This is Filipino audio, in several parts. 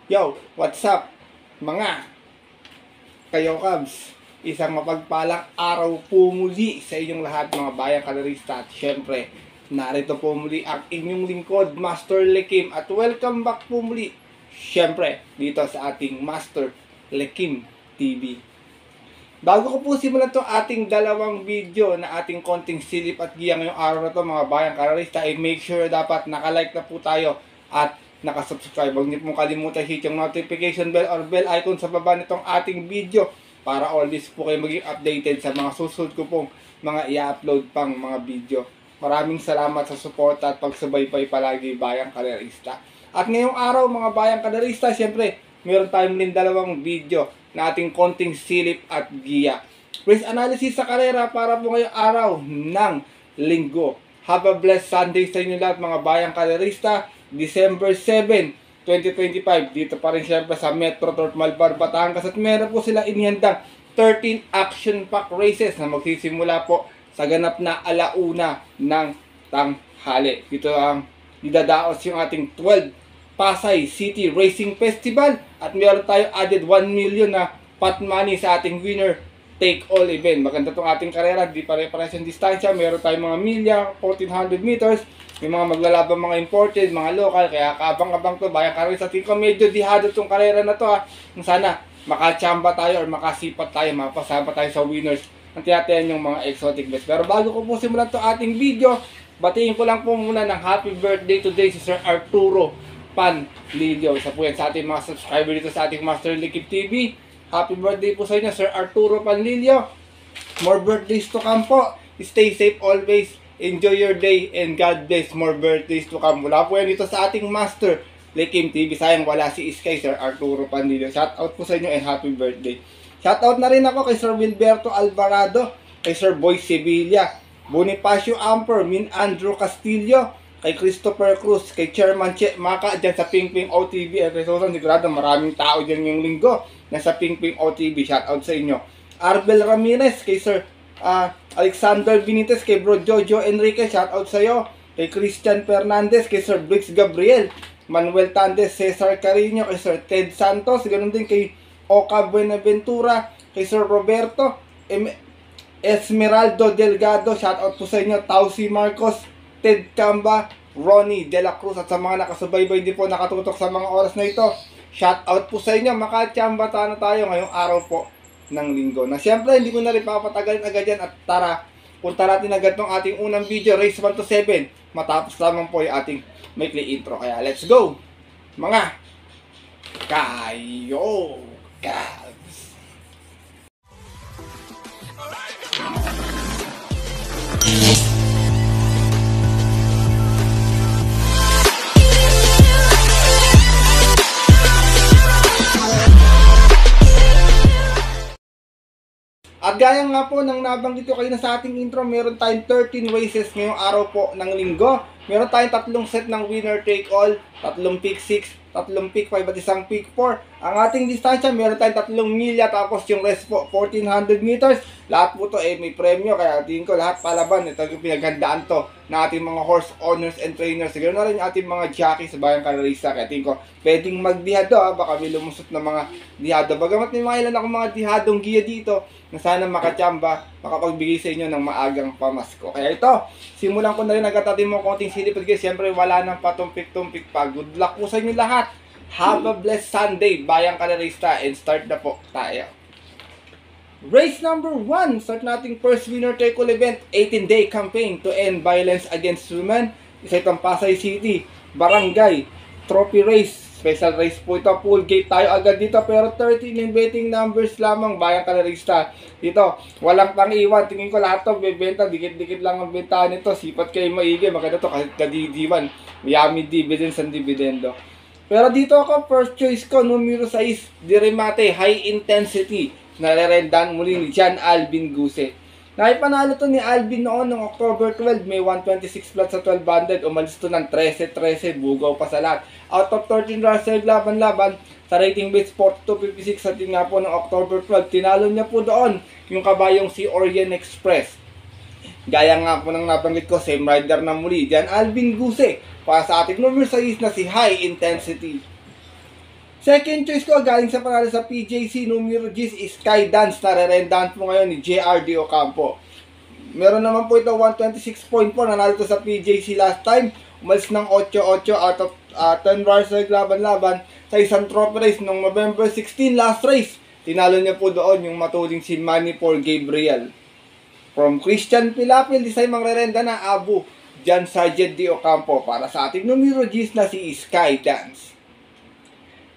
Yo, what's up mga kayo Cubs? Isang mapagpalang araw po muli sa inyong lahat mga bayang kalarista. At syempre, narito po muli ang inyong lingkod, Master Lekim. At welcome back po muli, syempre, dito sa ating Master Lekim TV. Bago ko po simulan to ating dalawang video na ating konting silip at giya ngayong araw na to mga bayang kalarista, ay make sure dapat nakalike na po tayo at nakasubscribe. Huwag niyo pong kalimutan hit yung notification bell or bell icon sa baba nitong ating video para always po kayo maging updated sa mga susunod ko pong mga i-upload pang mga video. Maraming salamat sa suporta at pagsubaybay palagi bayang kalarista. At ngayong araw mga bayang kalarista, syempre meron tayong din dalawang video na ating konting silip at giya. Race analysis sa karera para po ngayong araw ng linggo. Have a blessed Sunday sa inyo lahat mga bayang kalarista. December 7, 2025. Dito pa rin syempre sa Metro Turf Malbar, Batangas. At meron po sila inihandang 13 action pack races na magsisimula po sa ganap na alauna ng tanghali. Dito ang idadaos yung ating 12 Pasay City Racing Festival. At meron tayong added 1 million na pot money sa ating winner take all event. Maganda itong ating karera, di pare-pares yung distansya. Meron tayong mga milya, 1400 meters. May mga maglalabang mga imported, mga local. Kaya kaabang-abang to bayang kalarista. Tingin ko medyo dihado itong karera na to ha. Sana makachamba tayo or makasipat tayo, mapasama tayo sa winners ang tinatayan yung mga exotic bets. Pero bago ko po simulan to ating video, batiin ko lang po muna ng happy birthday today si Sir Arturo Panlilio. Isa po yan sa ating mga subscriber dito sa ating Master Lekim TV. Happy birthday po sa inyo, Sir Arturo Panlilio. More birthdays to come po. Stay safe always. Enjoy your day and God bless. More birthdays to come. Mula po yan dito sa ating Master Lekim TV. Sayang wala si Iskay, Sir Arturo Panlilio. Shout out po sa inyo and happy birthday. Shout out na rin ako kay Sir Wilberto Alvarado, kay Sir Boy Sevilla, Bonifacio Amper, Min Andrew Castillo, kay Christopher Cruz, kay Chairman Che Maka dyan sa Pingping OTV. At kay Susan, sigurado maraming tao dyan yung linggo na sa Pingping OTV. Shout out sa inyo. Arbel Ramirez, kay Sir Alexander Benitez, kay Bro Jojo Enrique, shout out sa iyo. Kay Christian Fernandez, kay Sir Briggs Gabriel, Manuel Tandes, Cesar Carino, kay Sir Ted Santos, ganoon din kay Oka Buenaventura, kay Sir Roberto Esmeraldo Delgado, shout out po sa inyo. Tausi Marcos, Ted Camba, Ronnie De La Cruz, at sa mga nakasubaybay din po nakatutok sa mga oras na ito, shout out po sa inyo. Makachamba na tayo ngayong araw po ng linggo. Na siyempre hindi ko na rin papatagalin agad yan at tara, punta natin agad ng ating unang video, race 1 to 7. Matapos lamang po yung ating maikli intro. Kaya let's go mga kayo Cubs! At gaya nga po ng nabanggit ko kayo na sa ating intro, meron tayong 13 races ngayong araw po ng linggo. Meron tayong tatlong set ng winner take all, tatlong pick 6, tatlong pick 5 at isang pick 4. Ang ating distansya, meron tayong 3 milya tapos yung rest po 1400 meters. Lahat po to may premyo, kaya tingin ko lahat palaban. Ito yung pinaghandaan to na ating mga horse owners and trainers. Siguro na rin yung ating mga jockey sa bayang kalarista. Kaya tingin ko pwedeng magdihado baka may lumusot na mga dihado. Bagamat may mga ilan akong mga dihadong giya dito na sana makachamba, makapagbigay sa inyo ng maagang pamasko. Kaya ito, simulan ko na rin agad atin mo konting silip. Siyempre wala nang patumpik-tumpik pa. Good luck po sa inyo lahat. Have a blessed Sunday, bayang kalarista, and start na po tayo. Race number 1, start nating first winner take all event, 18-day campaign to end violence against women. Isa itong Pasay City Barangay Trophy Race. Special race po ito, full gate tayo agad dito, pero 13 in betting numbers lamang bayang kalarista. Dito, walang pang-iwan. Tingin ko lahat to bebenta, dikit-dikit lang ang bentahan nito. Sipat kayo maigi, maganda to kahit kadidiwan. Yummy dividends and dividendo. Pero dito ako, first choice ko, numero 6, Dirimate, high intensity. Nare-rendan muli ni John Alvin Guse. Naipanalo to ni Alvin noon noong October 12, may 126 flat sa 1200, umalis to ng 13-13, bugaw pa sa lahat. Out of 13 Russell laban-laban, sa rating base 4256 sa nga po noong October 12, tinalo niya po doon yung kabayong si Orient Express. Gaya nga po ng nabanggit ko, same rider na muli, John Alvin Guse, para sa ating numero 6 na si High Intensity. Second choice ko, galing sa panalo sa PJC, numero 10 is Skydance. Nare-rendahan po ngayon ni JRD Ocampo. Meron naman po ito 126.4, nanalo to sa PJC last time. Umalis ng 8-8 out of 10 bars sa laban-laban sa isang trophy race noong November 16 last race. Tinalo niya po doon yung matuling si Manny Paul Gabriel. From Christian Pilapil, di sa'yo mangrerenda na Abu John Sargent D. Ocampo para sa ating numero 10 na si Skydance.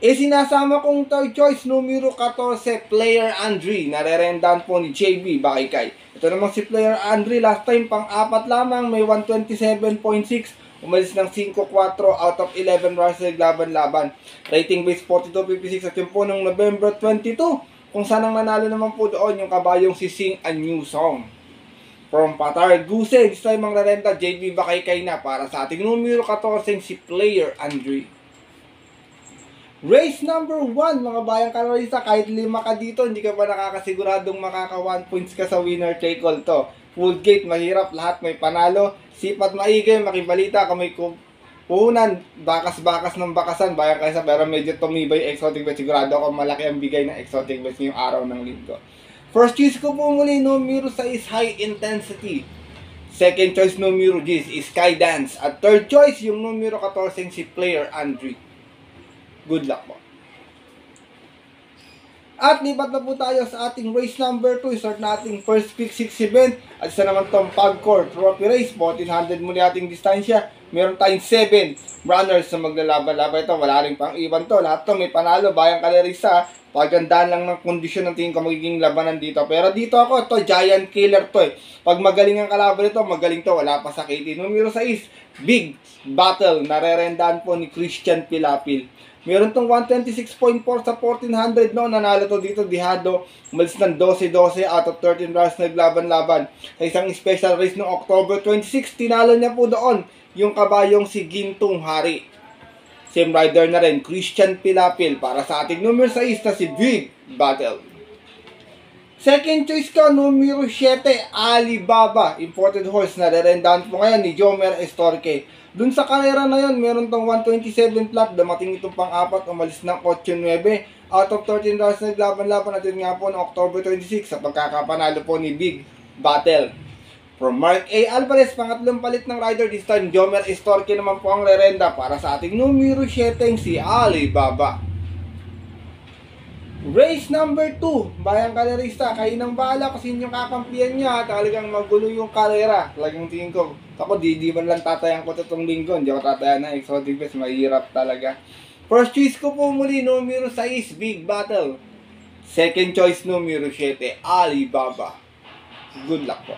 Sinasama kong third choice, numero 14, Player Andre. Narerendahan po ni JB Bakikay. Ito naman si Player Andre, last time pang-apat lamang, may 127.6. Umalis ng 5-4 out of 11 runs sa laban-laban. Rating base 42.56 at yung po ng November 22. Kung saan ang nanalo naman po doon yung kabayong si Sing a New Song. From Patar Guse, this time ang rarenda, JB Bakikay na para sa ating numero 14 si Player Andre. Race number 1, mga bayang kalorista, kahit 5 ka dito, hindi ka pa nakakasiguradong makaka 1 points ka sa winner take all to. Full gate, mahirap, lahat may panalo. Sipat maigay, makibalita, kung may puhunan, bakas-bakas ng bakasan, bayang kaysa, pero medyo tumibay exotic bet. Sigurado ako malaki ang bigay ng exotic bet ngayong araw ng linggo. First choice ko po muli, numero 6 is High Intensity. Second choice, numero 10 is Skydance. At third choice, yung numero 14 si Player Andre. Good luck po. At lipat na po tayo sa ating race number 2. Start nating first pick 6 event. At isa naman itong Pagcor Trophy Race. 1400 muli ating distansya. Meron tayong 7 runners na maglalaban-laban ito. Wala rin pang iban to. Lahat to may panalo. Bayang kalerisa. Pagandaan lang ng kondisyon ng tingin ko magiging labanan dito. Pero dito ako, ito giant killer to eh. Pag magaling ang kalaban ito, magaling to. Wala pa sakitin. Numero 6, Big Battle. Narerendahan po ni Christian Pilapil. Meron tong 126.4 sa 1400 no, nanalo to dito, dihado, umalis ng 12-12 out of 13 rounds naglaban-laban. Sa isang special race noong October 26, tinalo niya po doon yung kabayong si Gintong Hari. Same rider na rin, Christian Pilapil para sa ating numero 6 na si Big Battle. Second choice ko, numero 7, Alibaba. Imported horse na rerendahan po ngayon ni Jomer Estorque. Dun sa karera na yun, meron tong 127 flat, dumating itong pang-apat, umalis ng 8-9, out of 13 rounds naglaban-laban natin nga po noong October 26 sa pagkakapanalo po ni Big Battle. From Mark A. Alvarez, pangatlong palit ng rider, this time Jomer Estorque naman po ang rerenda para sa ating numero 7 si Alibaba. Race number 2, bayang kalerista, kayo nang bahala kasi yung kakampiyan niya, talagang magulo yung karera. Talagang tingin ko, ako di man lang tatayan ko itong linggo, hindi ako tatayan na exotic best, mahirap talaga. First choice ko po muli, numero 6, Big Battle. Second choice, numero 7, Alibaba. Good luck po.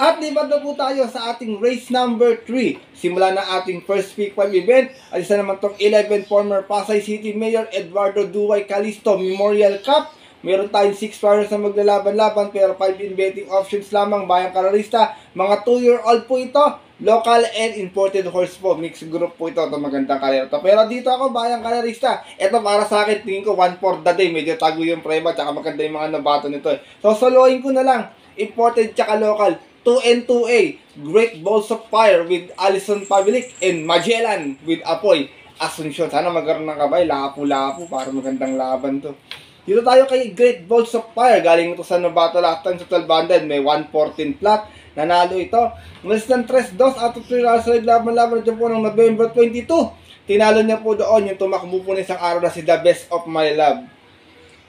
At lipat na po tayo sa ating race number 3. Simula na ating first pick 5 event. At isa naman itong 11 former Pasay City Mayor Eduardo Duay Calisto Memorial Cup. Meron tayong 6 runners na maglalaban-laban pero 5 in betting options lamang, bayang kararista. Mga 2-year-old po ito. Local and imported horse po. Mixed group po ito. Ito magandang karera to. Pero dito ako, bayang kararista. Ito para sa akin, tingin ko 1 for the day. Medyo tago yung prema. Tsaka maganda yung mga nabato nito eh. So soloin ko na lang. Imported tsaka local. 2N2A, Great Balls of Fire with Alison Pavilic and Magellan with Apoy Asuncion. Sana magkaroon ng kabay, lapo-lapo para magandang laban to. Dito tayo kay Great Balls of Fire. Galing ito sa Novato last time sa 1200. May 114 flat. Nanalo ito. Umalis ng 3-2 out of 3 rounds. Laban-laban dyan po ng November 22. Tinalo niya po doon yung tumakbo po ng isang araw na si The Best of My Love.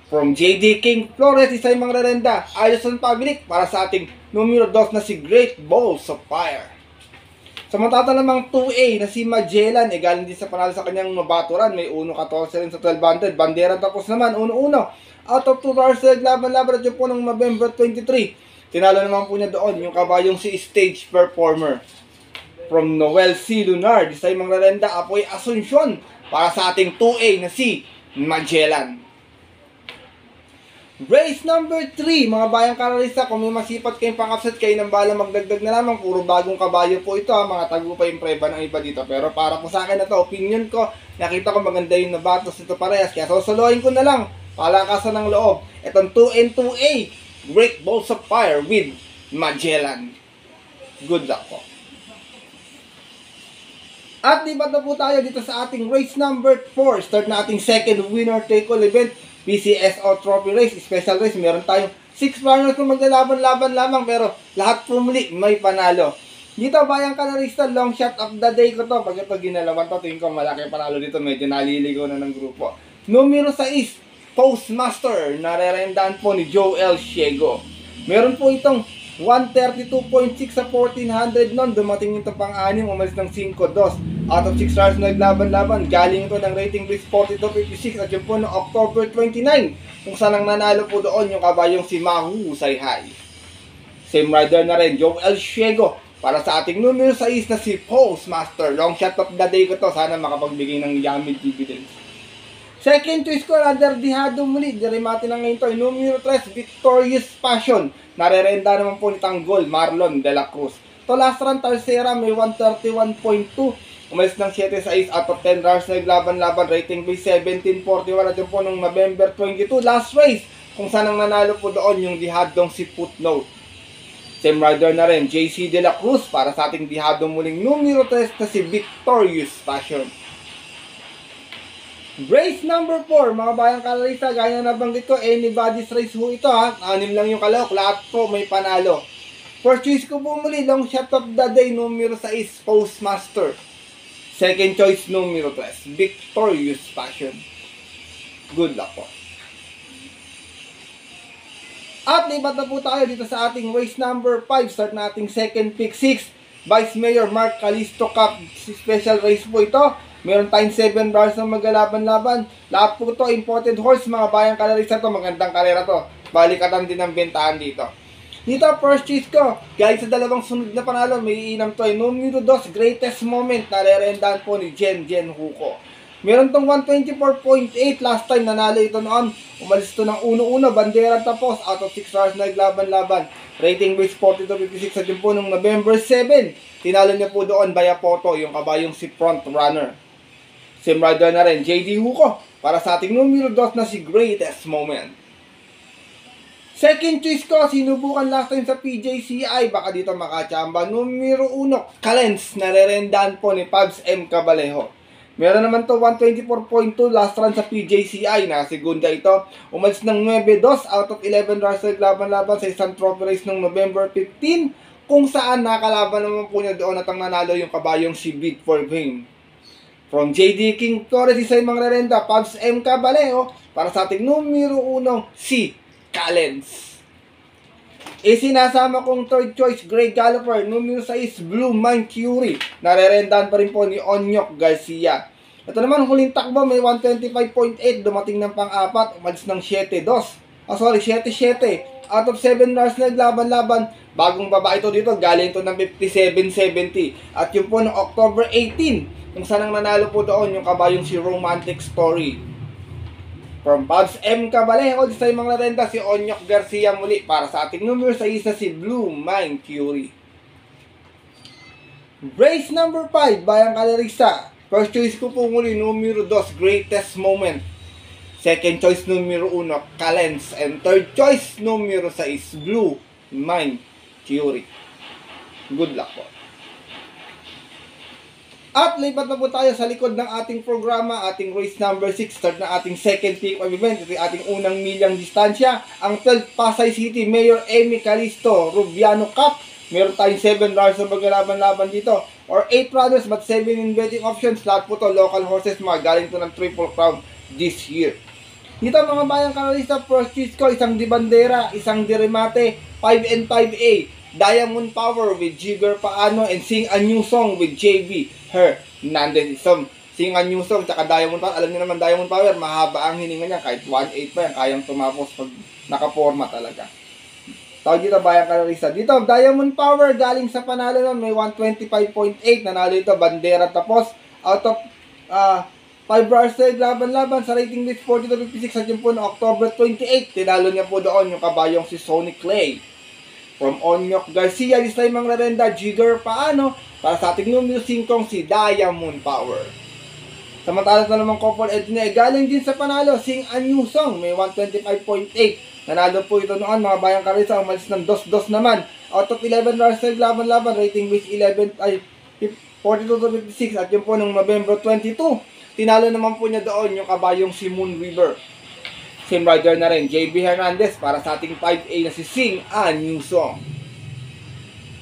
From JD King Flores, isa yung mga rerenda, Alison Pavilic para sa ating numero 2 na si Great Balls of Fire. Samantala namang 2A na si Magellan, galing din sa panalo sa kanyang mabaturan, may 1-14 rin sa 1200. Bandera tapos naman, 1-1. Out of 2 hours, laban-laban at po ng November 23. Tinalo naman po niya doon yung kabayong si Stage Performer. From Noel C. Lunar, isa yung mga rerenda, Apoy Asuncion para sa ating 2A na si Magellan. Race number 3, mga bayang karalista, kung may masipat kayong pang-upset, kayo nang bala magdagdag na lamang, puro bagong kabayo po ito, mga tago pa yung preba ng iba dito. Pero para po sa akin na to, opinion ko, nakita ko maganda yung nabatos nito parehas, kaya sosolohin ko na lang, palakasan ng loob, itong 2N2A, Great Balls of Fire with Magellan. Good luck po. At lipat na po tayo dito sa ating race number 4. Start na ating second winner take all event. PCSO Trophy Race, special race. Meron tayong 6 runners kung maglalaban-laban lamang, pero lahat po muli may panalo. Dito, bayang kanarista, long shot of the day ko to. Pag ito ginalawan to, tingin ko malaki panalo dito. Medyo naliligaw na ng grupo. Numero 6, Postmaster. Narerendaan po ni Joel Ciego. Meron po itong 132.6 sa 1400 noon. Dumating ito pang-anim, umalis ng 5-2. Out of 6 stars na naglaban-laban. Galing ito ng rating list 42.56 at yun po noong October 29. Kung saan ang nanalo po doon yung kabayong si Mahu Sayhay. Same rider na rin, Joel Ciego. Para sa ating numero 6 na si Postmaster. Long shot of the day ko to. Sana makapagbigay ng yummy dividends. Second choice ko, under dihado muli. Dirimati na ngayon ito. Numero 3, Victorious Passion. Narerenda naman po ni Tanggol, Marlon de la Cruz. To last run, Tercera, may 131.2. Umalis ng 7-6 out of 10 runs na naglaban-laban. Rating base 1741. At yun po nung November 22. Last race. Kung saan ang nanalo po doon yung dihadong si Footnote. Same rider na rin, JC de la Cruz. Para sa ating dihado muling numero 3 na si Victorious Passion. Race number 4, mga bayang kalarista, gaya na nabanggit ko, anybody's race ho ito ha. 6 lang yung kalahok, lahat po may panalo. First choice ko po muli, long shot of the day, numero 6, Postmaster. Second choice, numero 3, Victorious Passion. Good luck po. At lipat na po tayo dito sa ating race number 5. Start na ating second pick 6. Vice Mayor Mark Calisto Cup. Special race po ito. Meron tayong 7 bars na maglalaban-laban. Lahat po ito imported horse. Mga bayang kalarista to. Magandang karera to. Balikatan din ang bentahan dito. Dito, first choice ko. Galing sa dalawang sunod na panalo, may iinam to ay numero 2, Greatest Moment. Narerendaan po ni Jen Huko. Meron tong 124.8 last time, nanalo ito noon. Umalis ito ng 1-1, bandera tapos, out of 6 stars na naglaban-laban. Rating base 42.56 at yun po nung November 7. Tinalo niya po doon via photo, yung kabayong si Front Runner. Same rider na rin, JD Huko. Para sa ating numero 2 na si Greatest Moment. Second choice ko, sinubukan last time sa PJCI, baka dito makachamba. Numero 1, Calens, narerendaan po ni Pabs M. Cabalejo. Meron naman to 124.2 last run sa PJCI na segunda ito. Umalis ng 9-2 out of 11 runs na naglaban-laban sa isang trophy race noong November 15, kung saan nakalaban naman po niya doon at ang nanalo yung kabayong si Beat for Fame. From JD King Torres, isa yung mga rerenda, Pabs M. Cabalejo. Para sa ating numero 1, si Calens. Isinasama kong third choice, Greg Galloper. Numero 6, Blue Mind Curie. Narerendaan pa rin po ni Onyok Garcia. Ito naman, huling takbo, may 125.8. Dumating ng pang-apat. Umalis ng 7-2. 7-7. Out of 7 runs na naglaban-laban. Bagong baba ito dito. Galing ito ng 57.70. At yun po ng October 18. Kung saan ang nanalo po doon yung kabayong si Romantic Story. From Pabs M. Cabalejo, sa mga renta si Onyok Garcia muli. Para sa ating numero 6 na si Blue Mind Curie. Race number 5, bayang kalarista. First choice ko po muli, numero 2, Greatest Moment. Second choice, numero 1, Calens. And third choice, numero 6, Blue Mind Curie. Good luck po. At lipat na po tayo sa likod ng ating programa, ating race number 6. Start na ating second pick of event. Ito yung ating unang milyang distansya. Ang 12 Pasay City Mayor Amy Calisto Rubiano Cup. Meron tayong 7 runners na maglalaban-laban dito. Or 8 runners but 7 in betting options. Lahat po to local horses. Mga galing to ng Triple Crown this year. Dito mga bayang kanalista, first choice ko, isang di bandera, isang di remate, 5 and 5A. Diamond Power with Jigger Paano and Sing a New Song with JB Hernandez. Sing a New Song tsaka Diamond Power. Alam niyo naman Diamond Power, mahaba ang hininga niya. Kahit 1.8 pa yan, kayang tumapos pag nakaporma talaga. Tawag dito bayang kanalista. Dito, Diamond Power galing sa panalo nun, may 125.8. Nanalo ito, bandera tapos. Out of 5 bars na laban-laban sa rating list 42.56 at yun po no October 28. Tinalo niya po doon yung kabayong si Sonny Clay. From Onyok Garcia, this time ang rerenda, Jigger Paano. Para sa ating numero 5 si Diamond Power. Samantalang na naman couple Edna, galing din sa panalo, Sing a New Song, may 125.8. Nanalo po ito noon, mga bayang karisa, umalis ng 2-2 naman. Out of 11 runs na laban-laban, rating base 11, ay 42 to 56 at yun po nung November 22. Tinalo naman po niya doon yung kabayong si Moon River. Same rider na rin, JB Hernandez para sa ating 5A na si Sing An Yung Song.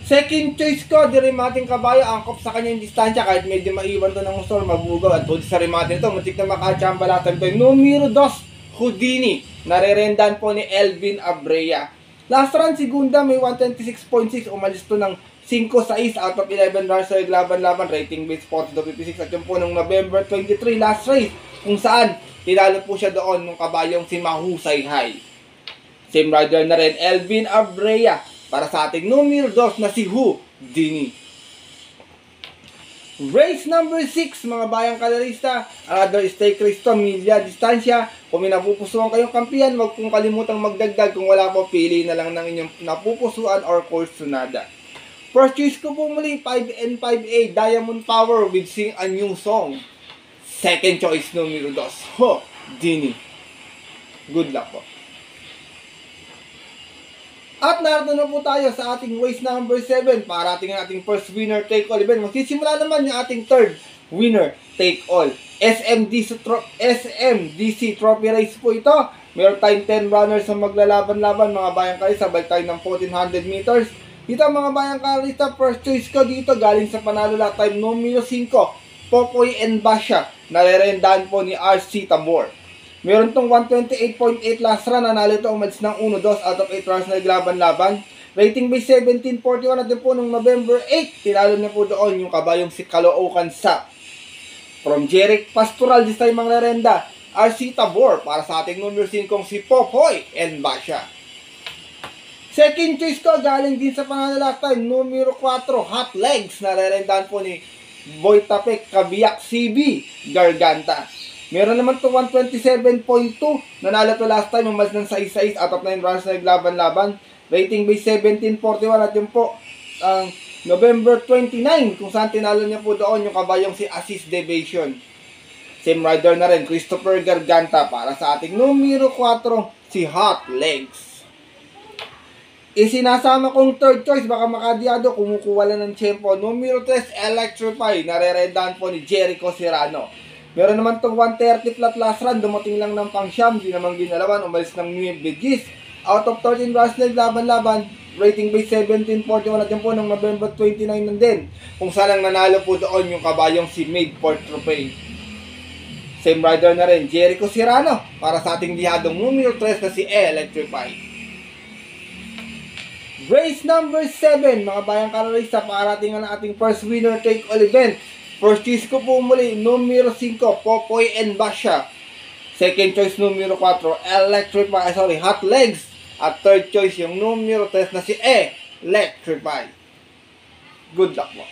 Second choice ko, di Remating kabayo, angkop sa kanya yung distansya kahit medyo maiwan to ng store, mabugaw at doon sa Remating ito, muntik na makachambalatan ito. Numero 2, Houdini, narerendan po ni Elvin Abrea. Last run, segunda, may 126.6, umalis to ng 5-6 out of 11 runs sa laban-laban, rating base 40-56 at yun po nung November 23, last race, kung saan tinalo po siya doon nung kabayong si Mahusay High. Same rider na rin, Elvin Abrea, para sa ating numero 2 na si Houdini. Race number 6, mga bayang kalarista, another stake race to, milya, distansya. Kung may napupusuan kayong kampiyan, huwag pong kalimutang magdagdag. Kung wala po, pili na lang ng inyong napupusuan or course sunada. First choice ko po muli, 5 and 5A, Diamond Power with Sing An Yung Song. Second choice, numero 2, Houdini. Good luck po. At narito na po tayo sa ating race number 7 para ating first winner take all event. Magsisimula naman yung ating third winner take all. SMDC Trophy Race po ito. Meron tayong 10 runners na maglalaban-laban, mga bayang kalista. Sabay tayo ng 1400 meters. Dito mga bayang kalista, first choice ko dito galing sa panalo lap time numero 5, Popoy and Basha. Narerendahan po ni RC Tabor. Meron tong 128.8 last run, nanalo ito umalis ng 1-2 out of 8 runs na naglaban-laban. Rating base 1741 at din po nung November 8, tinalo niya po doon yung kabayong si Caloocan Sa. From Jeric Pastoral, this time ang narenda, RC Tabor para sa ating number 5 si Popoy and Basha. Second choice ko, galing din sa panalo last time, numero 4, Hot Legs, narerendahan po ni Boy Tapek, Kabiyak CB, Garganta. Meron naman to 127.2. Nanalo to last time, umalis ng 6-6 out of 9 runs na naglaban-laban. Rating base 1741 at yun po ang November 29 kung saan tinalo niya po doon yung kabayong si Assist Deviation. Same rider na rin, Christopher Garganta para sa ating numero 4 si Hot Legs. Isinasama kong third choice, baka makadiyado, kumukuha lang ng tiyempo. Numero 3, Electrify, narerendahan po ni Jericho Serrano. Meron naman itong 130 flat last run, dumating lang ng pang-siyam, di naman ginalawan, umalis ng New Begis. Out of 13 runs na laban-laban, rating base 1741 at yun po ng November 29 nandun. Kung saan ang nanalo po doon yung kabayong si Made for Trophy. Same rider na rin, Jericho Serrano, para sa ating lihadong numero 3 na si Electrify. Race number 7, mga bayang karalista, parating ang ating first winner take all event. First choice ko po muli, numero 5, Popoy and Basha. Second choice, numero 4, Hot Legs. At third choice, yung numero 3 na si Electrify. Good luck po.